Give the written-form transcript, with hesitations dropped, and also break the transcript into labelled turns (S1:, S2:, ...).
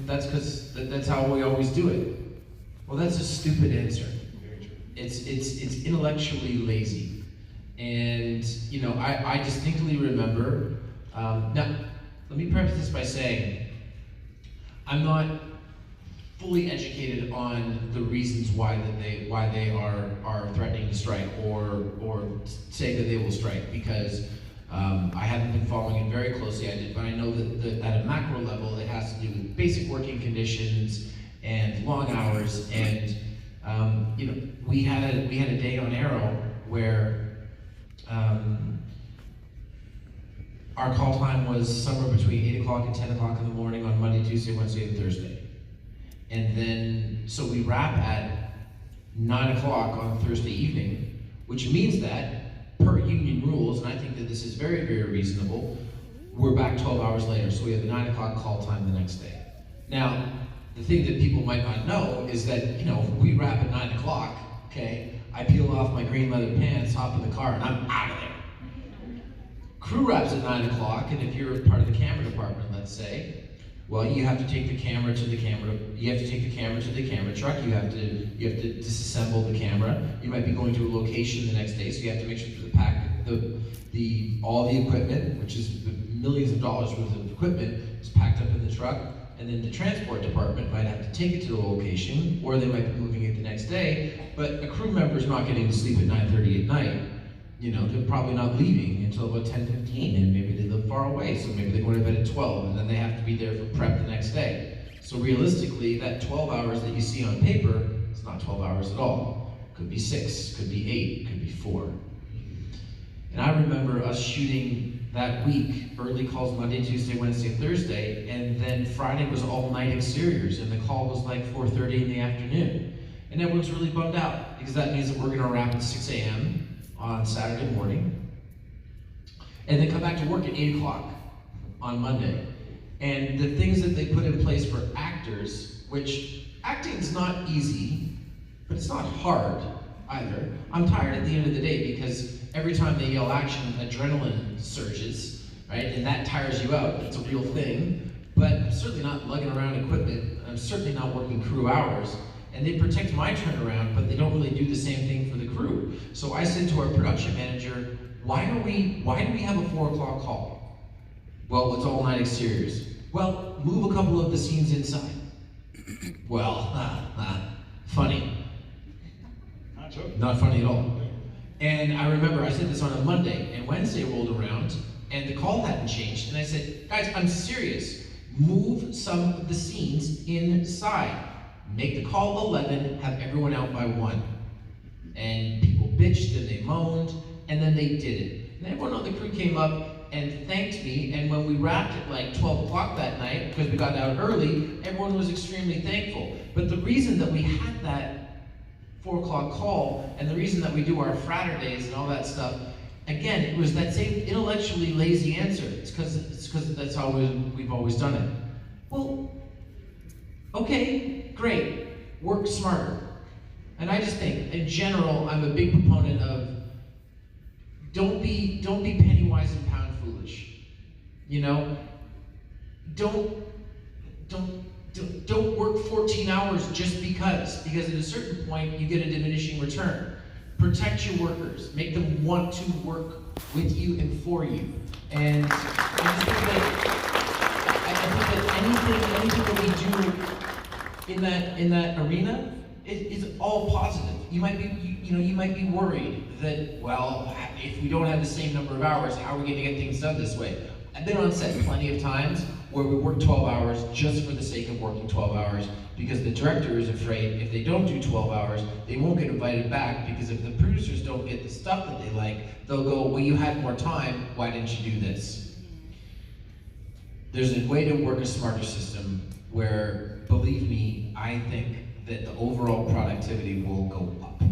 S1: that's because that's how we always do it. Well, that's a stupid answer. It's intellectually lazy. And, you know, I distinctly remember, now, let me preface this by saying, I'm not fully educated on the reasons why they are threatening to strike or say that they will strike, because I haven't been following it very closely. But I know that at a macro level, it has to do with basic working conditions and long hours. And you know, we had a day on Arrow where our call time was somewhere between 8 o'clock and 10 o'clock in the morning on Monday, Tuesday, Wednesday, and Thursday. And then, so we wrap at 9 o'clock on Thursday evening, which means that, per union rules, and I think that this is very, very reasonable, we're back 12 hours later, so we have a 9 o'clock call time the next day. Now, the thing that people might not know is that, you know, we wrap at 9 o'clock, okay, I peel off my green leather pants, hop in the car, and I'm out of there. Crew wraps at 9 o'clock, and if you're part of the camera department, let's say, well, you have to take the camera to the camera. You have to take the camera to the camera truck. You have to disassemble the camera. You might be going to a location the next day, so you have to make sure that all the equipment, which is millions of dollars worth of equipment, is packed up in the truck. And then the transport department might have to take it to the location, or they might be moving it the next day. But a crew member is not getting to sleep at 9:30 at night. You know, they're probably not leaving until about 10:15, and maybe they live far away, so maybe they go to bed at 12, and then they have to be there for prep the next day. So realistically, that 12 hours that you see on paper is not 12 hours at all. Could be 6, could be 8, could be 4. And I remember us shooting that week, early calls Monday, Tuesday, Wednesday, Thursday, and then Friday was all night exteriors, and the call was like 4:30 in the afternoon. And everyone's really bummed out, because that means that we're gonna wrap at 6 a.m. on Saturday morning, and then come back to work at 8 o'clock on Monday. And the things that they put in place for actors, which acting's not easy, but it's not hard either. I'm tired at the end of the day because every time they yell action, adrenaline surges, right? And that tires you out. It's a real thing. But I'm certainly not lugging around equipment. I'm certainly not working crew hours. And they protect my turnaround, but they don't really do the same thing for the crew. So I said to our production manager, why do we have a 4 o'clock call? Well, it's all night exteriors. Well, move a couple of the scenes inside. Well, funny. Not funny at all. And I remember I said this on a Monday, and Wednesday rolled around, and the call hadn't changed. And I said, guys, I'm serious. Move some of the scenes inside. Make the call 11, have everyone out by 1. And people bitched and they moaned, and then they did it. And everyone on the crew came up and thanked me, and when we wrapped at like 12 o'clock that night, because we got out early, everyone was extremely thankful. But the reason that we had that 4 o'clock call, and the reason that we do our Fraturdays and all that stuff, again, it was that same intellectually lazy answer. It's because that's how we've always done it. Well, okay, great, work smarter. And I just think, in general, I'm a big proponent of don't be penny wise and pound foolish. You know, don't work 14 hours just because at a certain point you get a diminishing return. Protect your workers, make them want to work with you and for you. And I just think that anything that we do in that arena is all positive. You might be worried that, well, if we don't have the same number of hours, how are we going to get things done this way? I've been on set plenty of times where we work 12 hours just for the sake of working 12 hours because the director is afraid if they don't do 12 hours, they won't get invited back because if the producers don't get the stuff that they like, they'll go, well, you had more time, why didn't you do this? There's a way to work a smarter system where, believe me, I think that the overall productivity will go up.